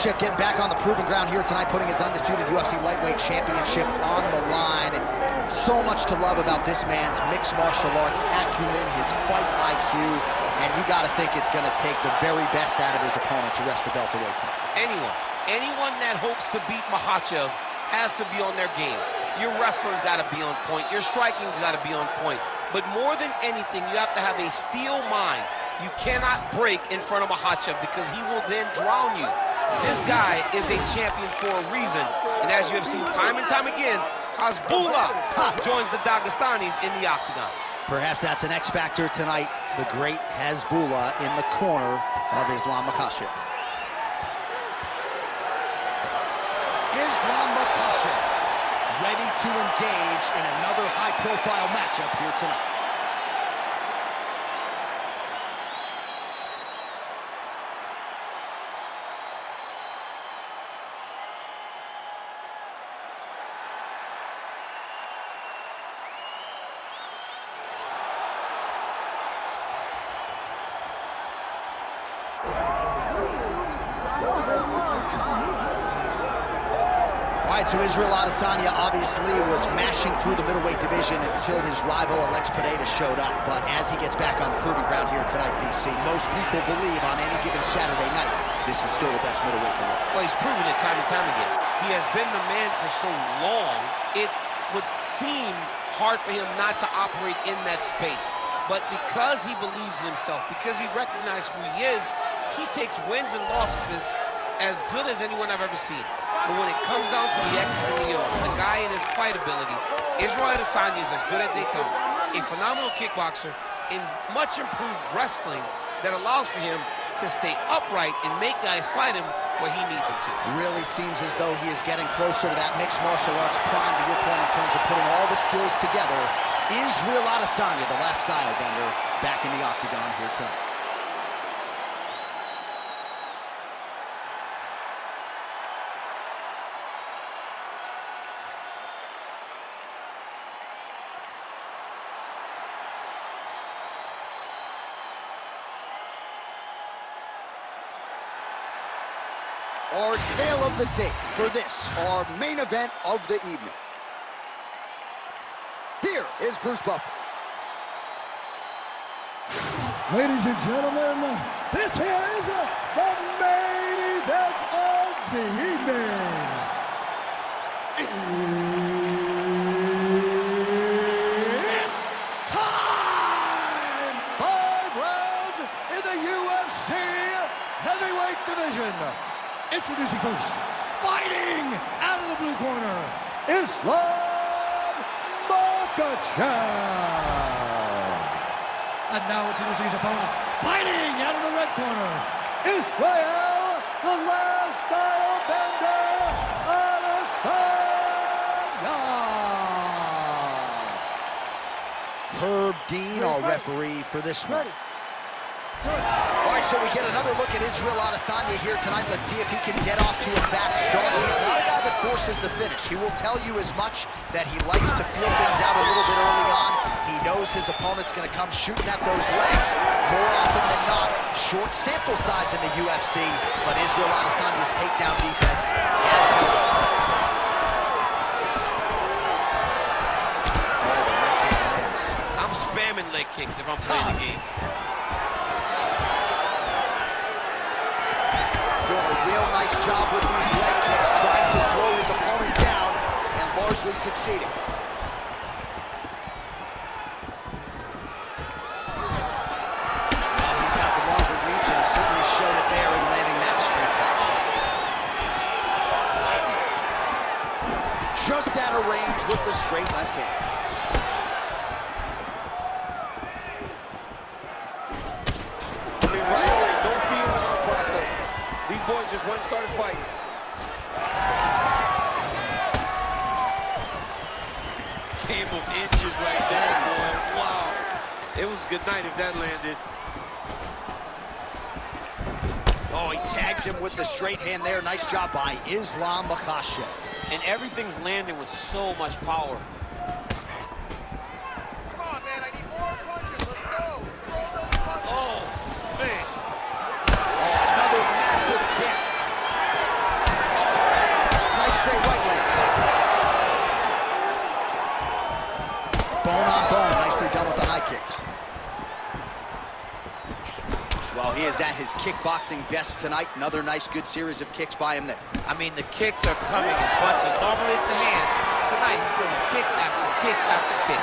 Makhachev getting back on the proving ground here tonight, putting his undisputed UFC lightweight championship on the line. So much to love about this man's mixed martial arts acumen, his fight IQ, and you got to think it's going to take the very best out of his opponent to wrest the belt away tonight. Anyone that hopes to beat Makhachev has to be on their game. Your wrestling's got to be on point. Your striking's got to be on point. But more than anything, you have to have a steel mind. You cannot break in front of Makhachev because he will then drown you. This guy is a champion for a reason. And as you have seen time and time again, Hasbullah joins the Dagestanis in the octagon. Perhaps that's an X factor tonight. The great Hasbullah in the corner of Islam Makhachev. Islam Makhachev ready to engage in another high-profile matchup here tonight. So Israel Adesanya obviously was mashing through the middleweight division until his rival Alex Pereira showed up. But as he gets back on the proving ground here tonight, DC, most people believe on any given Saturday night, this is still the best middleweight in the world. Well, he's proven it time and time again. He has been the man for so long, it would seem hard for him not to operate in that space. But because he believes in himself, because he recognizes who he is, he takes wins and losses as good as anyone I've ever seen. But when it comes down to the X's and the O's, the guy in his fight ability, Israel Adesanya is as good as they come. A phenomenal kickboxer in much improved wrestling that allows for him to stay upright and make guys fight him where he needs them to. Really seems as though he is getting closer to that mixed martial arts prime, to your point, in terms of putting all the skills together. Israel Adesanya, the last style bender, back in the octagon here tonight. Our tale of the tape for this, our main event of the evening. Here is Bruce Buffer. Ladies and gentlemen, this is the main event of the evening. It's time! 5 rounds in the UFC heavyweight division. Introducing first, fighting out of the blue corner, Islam Makhachev. And now introducing his opponent, fighting out of the red corner, Israel, the last style bender, Adesanya. Herb Dean, our referee for this one. All right, so we get another look at Israel Adesanya here tonight. Let's see if he can get off to a fast start. He's not a guy that forces the finish. He will tell you as much that he likes to feel things out a little bit early on. He knows his opponent's going to come shooting at those legs. More often than not, short sample size in the UFC, but Israel Adesanya's takedown defense has helped. Oh, the leg kick lands. I'm spamming leg kicks if I'm playing the game. Doing a real nice job with these leg kicks, trying to slow his opponent down and largely succeeding. He's got the longer reach and certainly showed it there in landing that straight punch. Just out of range with the straight left hand. Boys just went and started fighting. Game of inches right there, boy. Wow. It was a good night if that landed. Oh, he tags him with the straight hand there. Nice job by Islam Makhachev. And everything's landing with so much power. Come on, man. I need more punches. Let's go. Throw those punches. Oh, man. Oh, another massive kick. is at his kickboxing best tonight. Another nice, good series of kicks by him there. I mean, the kicks are coming in bunches. Normally it's the hands. Tonight he's going kick after kick after kick.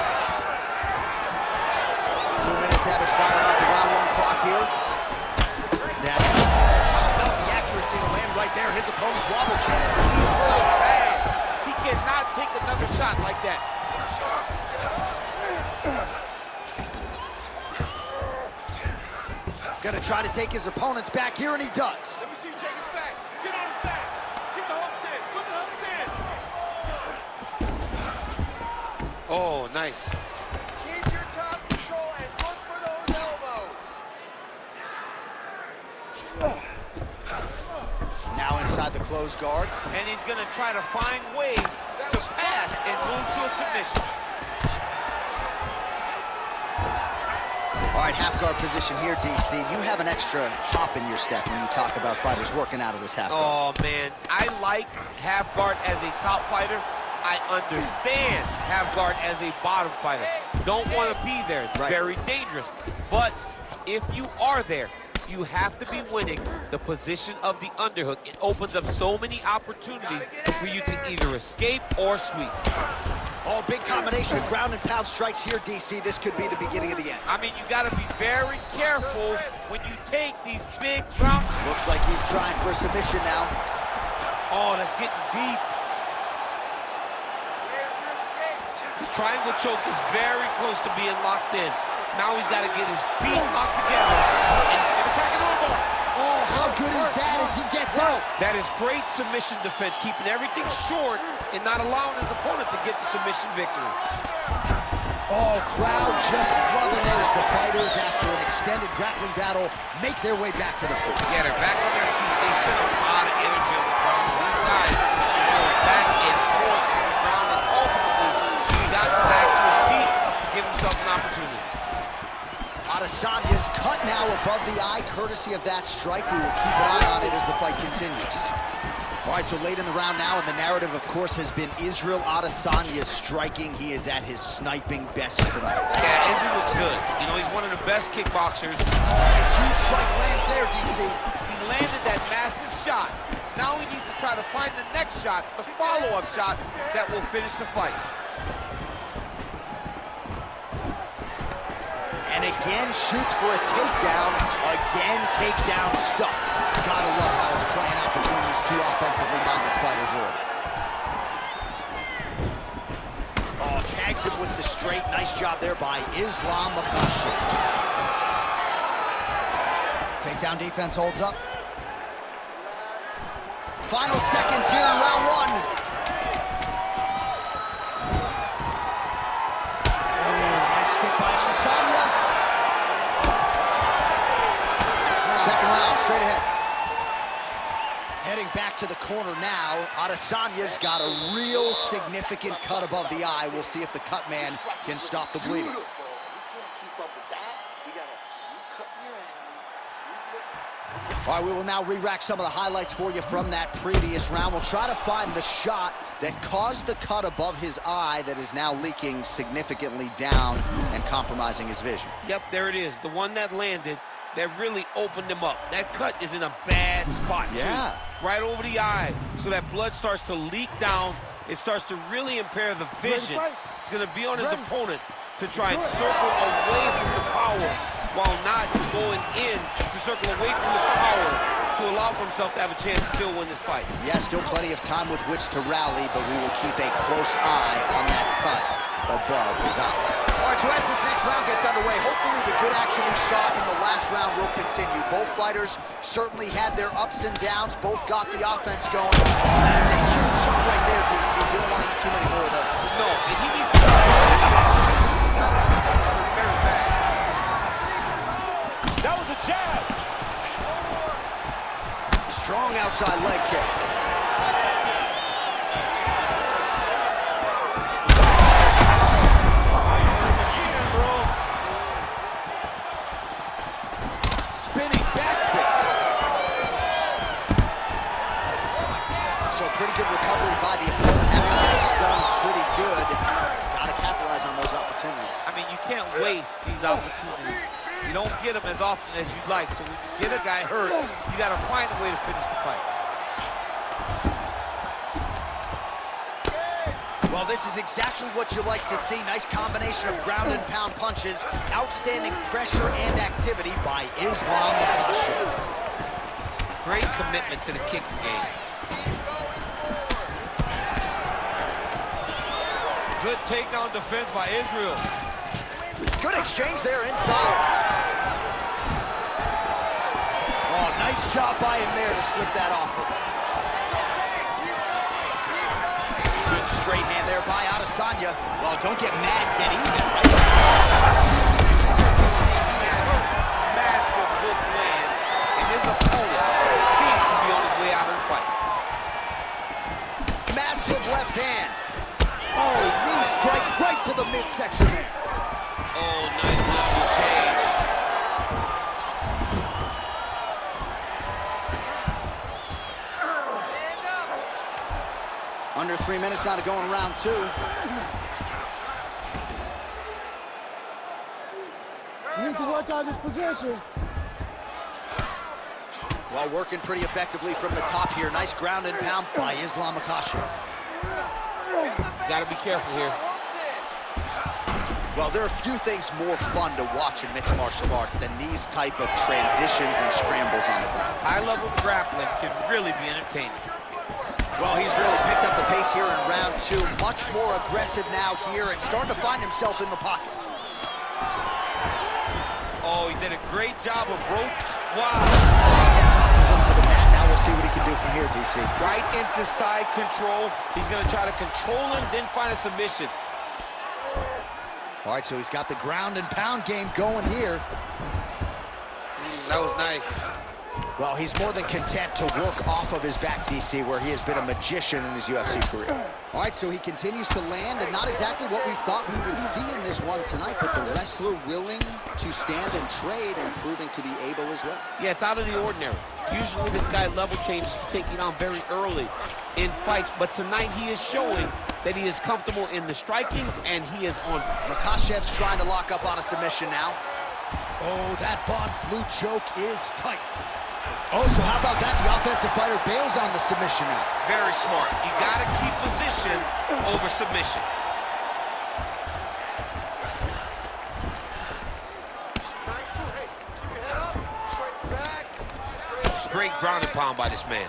2 minutes have expired off the round 1 clock here. That's how about the accuracy to land right there. His opponent's wobble check. He's really bad. He cannot take another shot like that. Gonna try to take his opponent's back here, and he does. Let me see you take his back. Get on his back. Get the hooks in. Put the hooks in. Oh, nice. Keep your top control and look for those elbows. Now inside the closed guard. And he's going to try to find ways to pass and move to a submission. All right, half guard position here, DC. You have an extra hop in your step when you talk about fighters working out of this half guard. Oh, man. I like half guard as a top fighter. I understand half guard as a bottom fighter. Don't want to be there. It's very dangerous. But if you are there, you have to be winning the position of the underhook. It opens up so many opportunities for you to either escape or sweep. Oh, big combination of ground and pound strikes here, DC. This could be the beginning of the end. I mean, you got to be very careful when you take these big ground. Looks like he's trying for a submission now. Oh, that's getting deep. The triangle choke is very close to being locked in. Now he's got to get his feet locked together and attack an elbow. Oh, how good is that as he gets out? That is great submission defense, keeping everything short and not allowing his opponent to get the submission victory. Oh, crowd just loving it as the fighters, after an extended grappling battle, make their way back to the floor. Yeah, they're back on their feet. They spend a lot of energy on the ground. These guys go back and forth on the ground, and ultimately, he got back to his feet to give himself an opportunity. Adesanya's cut now above the eye, courtesy of that strike. We will keep an eye on it as the fight continues. All right, so late in the round now, and the narrative, of course, has been Israel Adesanya striking. He is at his sniping best tonight. Yeah, Izzy looks good. You know, he's one of the best kickboxers. A huge strike lands there, DC. He landed that massive shot. Now he needs to try to find the next shot, the follow-up shot that will finish the fight. And again, shoots for a takedown. Again, takedown stuff. Gotta love how it's playing out between these two offensively minded fighters early. Oh, tags him with the straight. Nice job there by Islam Makhachev. Takedown defense holds up. Final seconds here in round 1. Stick by Adesanya. Second round, straight ahead. Heading back to the corner now. Adesanya's got a real significant cut above the eye. We'll see if the cut man can stop the bleeding. You can't keep up with that. You gotta keep cutting your angles. All right, we will now re-rack some of the highlights for you from that previous round. We'll try to find the shot that caused the cut above his eye that is now leaking significantly down and compromising his vision. Yep, there it is. The one that landed that really opened him up. That cut is in a bad spot, too. Yeah. Right over the eye. So that blood starts to leak down. It starts to really impair the vision. It's going to be on his opponent to try and circle away from the power while not going in to circle away from the power to allow for himself to have a chance to still win this fight. Yeah, still plenty of time with which to rally, but we will keep a close eye on that cut above his eye. All right, so as this next round gets underway, hopefully the good action we saw in the last round will continue. Both fighters certainly had their ups and downs. Both got the offense going. That is a huge shot right there, DC. You don't want to eat too many more of those. No, and he needs to very bad. That was a jab. Strong outside leg kick. Spinning back fist. So pretty good recovery by the opponent. Having been stunned pretty good. Got to capitalize on those opportunities. I mean, you can't waste these opportunities. You don't get them as often as you'd like. So when you get a guy hurt, you got to find a way to finish the fight. Well, this is exactly what you like to see. Nice combination of ground and pound punches. Outstanding pressure and activity by Israel Makhachev. Great commitment to the kicks game. Good takedown defense by Israel. Good exchange there inside. Oh, nice job by him there to slip that offer. Good straight hand there by Adesanya. Well, don't get mad, get even, right? Massive hook lands, and his opponent seems to be on his way out of the fight. Massive left hand. Oh, knee strike right to the midsection there. Oh, nice level change. Under 3 minutes now to go in round 2. You need to work on this position. Well, working pretty effectively from the top here. Nice ground and pound by Israel Makhachev. Got to be careful here. Well, there are few things more fun to watch in mixed martial arts than these type of transitions and scrambles on the ground. High-level grappling can really be entertaining. Well, he's really picked up the pace here in round 2. Much more aggressive now here and starting to find himself in the pocket. Oh, he did a great job of ropes. Wow. Tosses him to the mat. Now we'll see what he can do from here, DC. Right into side control. He's going to try to control him, then find a submission. All right, so he's got the ground and pound game going here. That was nice. Well, he's more than content to work off of his back, DC, where he has been a magician in his UFC career. All right, so he continues to land, and not exactly what we thought we would see in this one tonight, but the wrestler willing to stand and trade and proving to be able as well. Yeah, it's out of the ordinary. Usually this guy level changes to take you down very early in fights, but tonight he is showing that he is comfortable in the striking, and he is on. Makhachev's trying to lock up on a submission now. Oh, that Von Flue choke is tight. Oh, so how about that? The offensive fighter bails on the submission now. Very smart. You got to keep position over submission. Nice move. Hey, keep your head up. Straight back. Straight Great ground and pound by this man.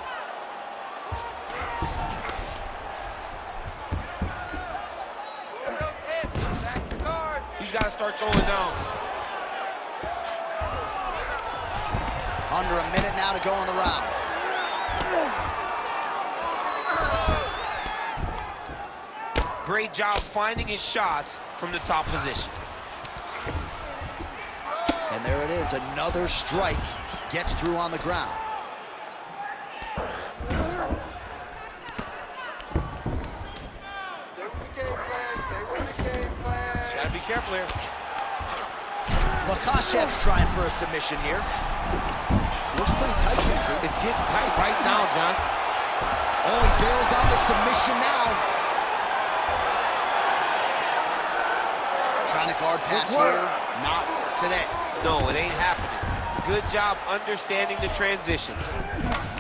back to guard. He's got to start throwing down. Under a minute now to go in the round. Great job finding his shots from the top position. And there it is, another strike gets through on the ground. Stay with the game plan. Stay with the game plan. Got to be careful here. Makhachev's trying for a submission here. Looks pretty tight, DC. It's getting tight right now, John. Oh, he bails on the submission now. Trying to guard pass here. Not today. No, it ain't happening. Good job understanding the transitions.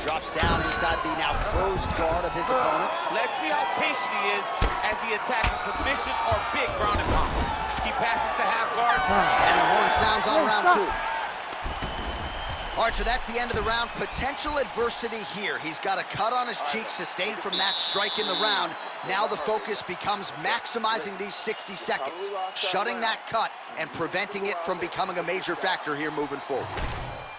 Drops down inside the now closed guard of his opponent. Let's see how patient he is as he attacks a submission or big ground and pound. He passes to half guard. And the horn sounds on round 2. All right, so that's the end of the round. Potential adversity here. He's got a cut on his cheek sustained from that strike in the round. Now the focus becomes maximizing these 60 seconds, shutting that cut and preventing it from becoming a major factor here moving forward.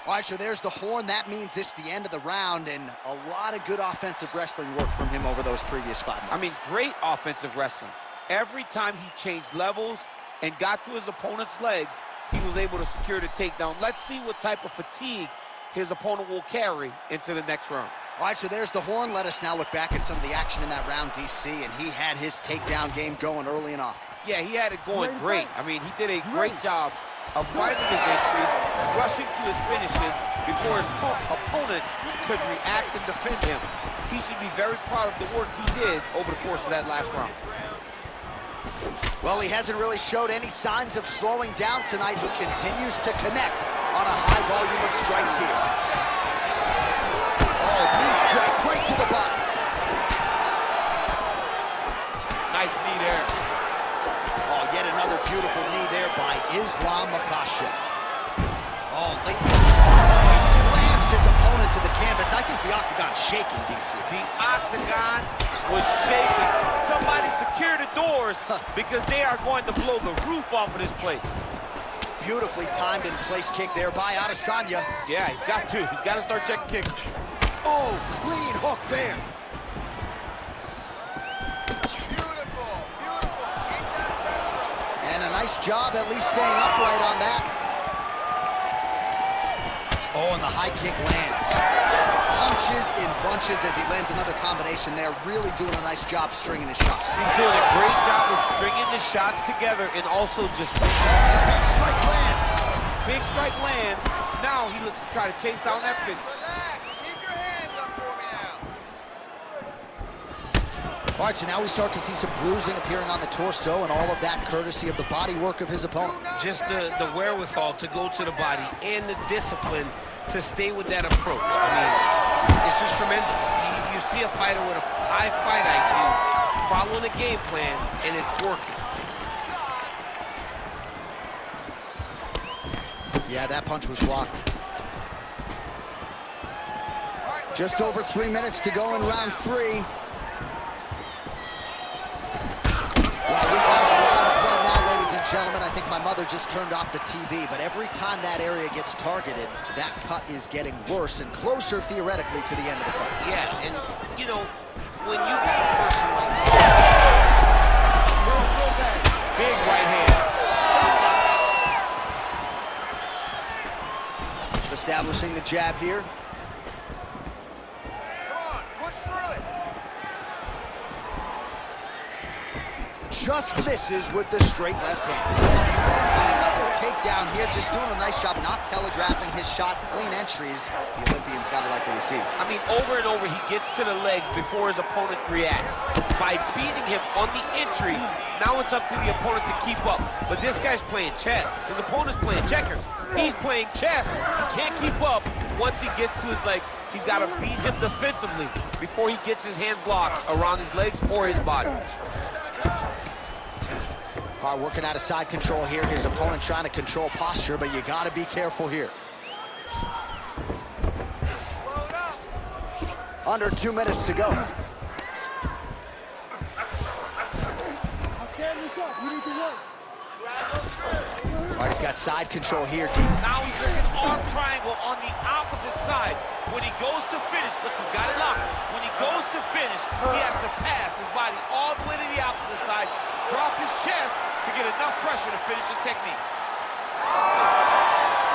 All right, so there's the horn. That means it's the end of the round, and a lot of good offensive wrestling work from him over those previous 5 minutes. I mean, great offensive wrestling. Every time he changed levels and got to his opponent's legs, he was able to secure the takedown. Let's see what type of fatigue his opponent will carry into the next round. All right, so there's the horn. Let us now look back at some of the action in that round, DC, and he had his takedown game going early and often. Yeah, he had it going great. I mean, he did a great job of finding his entries, rushing to his finishes before his opponent could react and defend him. He should be very proud of the work he did over the course of that last round. Well, he hasn't really showed any signs of slowing down tonight. He continues to connect on a high volume of strikes here. Oh, knee strike right to the body. Nice knee there. Oh, yet another beautiful knee there by Israel Makhachev. Oh, late. Oh, he slams his opponent to the canvas. I think the octagon's shaking, DC. The octagon was shaking. Somebody secure the doors because they are going to blow the roof off of this place. Beautifully timed and place kick there by Adesanya. Yeah, he's got to. He's got to start checking kicks. Oh, clean hook there. Beautiful, beautiful. Keep that pressure on. And a nice job at least staying upright on that. Oh, and the high kick lands. Punches in bunches as he lands another combination there. Really doing a nice job stringing his shots. He's doing a great job of stringing the shots together and also just... Big strike lands. Big strike lands. Now he looks to try to chase down that because... Relax. Keep your hands up for me now. All right, so now we start to see some bruising appearing on the torso, and all of that courtesy of the body work of his opponent. just the wherewithal to go to the body and the discipline to stay with that approach. I mean, it's just tremendous. You see a fighter with a high fight IQ following a game plan, and it's working. Yeah, that punch was blocked. Just over 3 minutes to go in round 3. Well, we got a lot of blood now, ladies and gentlemen. I think my mother just turned off the TV, but every time that area gets targeted, that cut is getting worse and closer, theoretically, to the end of the fight. Yeah, and, you know, when you got a person like this, real bad. Big right hand. Establishing the jab here. Come on, push through it. Just misses with the straight left hand. He lands another takedown here, just doing a nice job not telegraphing his shot. Clean entries. The Olympian's got to like what he sees. I mean, over and over, he gets to the legs before his opponent reacts. By beating him on the entry, now it's up to the opponent to keep up. But this guy's playing chess. His opponent's playing checkers. He's playing chess. He can't keep up once he gets to his legs. He's got to beat him defensively before he gets his hands locked around his legs or his body. All right, working out of side control here. His opponent trying to control posture, but you got to be careful here. Under 2 minutes to go. I'm standing this up. You need to work. All right, he's got side control here, deep. Now he's looking arm triangle on the opposite side. When he goes to finish, look, he's got it locked. When he goes to finish, he has to pass his body all the way to the opposite side, drop his chest to get enough pressure to finish his technique.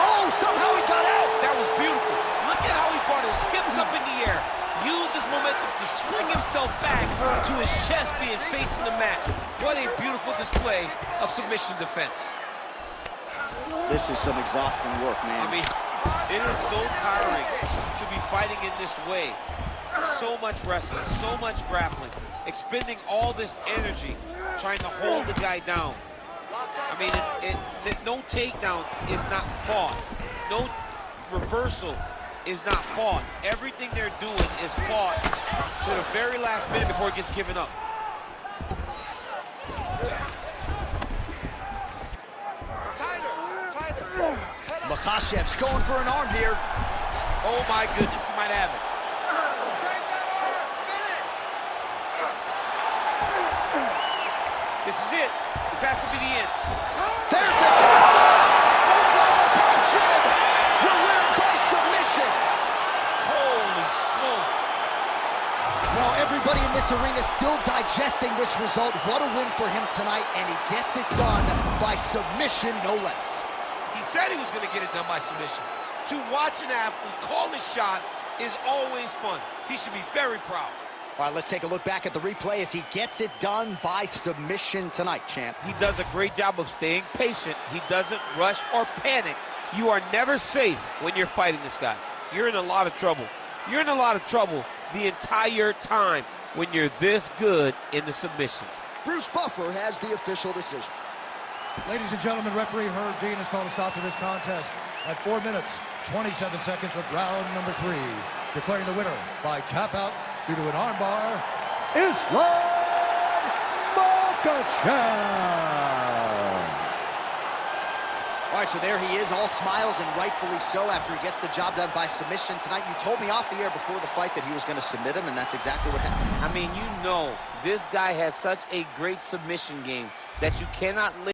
Oh, somehow he got out. That was beautiful. Look at how he brought his hips up in the air, used his momentum to swing himself back to his chest being facing the mat. What a beautiful display of submission defense. This is some exhausting work, man. I mean, it is so tiring to be fighting in this way. So much wrestling, so much grappling, expending all this energy trying to hold the guy down. I mean, no takedown is not fought. No reversal is not fought. Everything they're doing is fought to the very last minute before it gets given up. Makhachev's going for an arm here. Oh my goodness, he might have it. Crank that arm. Finish. This is it. This has to be the end. There's the tap. Makhachev's your winner by submission. Holy smokes. Well, everybody in this arena still digesting this result. What a win for him tonight, and he gets it done by submission, no less. He said he was going to get it done by submission. To watch an athlete call his shot is always fun. He should be very proud. All right, let's take a look back at the replay as he gets it done by submission tonight, champ. He does a great job of staying patient. He doesn't rush or panic. You are never safe when you're fighting this guy. You're in a lot of trouble. You're in a lot of trouble the entire time when you're this good in the submissions. Bruce Buffer has the official decision. Ladies and gentlemen, referee Herb Dean has called a stop to this contest at 4 minutes, 27 seconds of round number 3. Declaring the winner by tap out due to an armbar, Israel Makhachev. All right, so there he is, all smiles, and rightfully so, after he gets the job done by submission tonight. You told me off the air before the fight that he was going to submit him, and that's exactly what happened. I mean, you know, this guy has such a great submission game that you cannot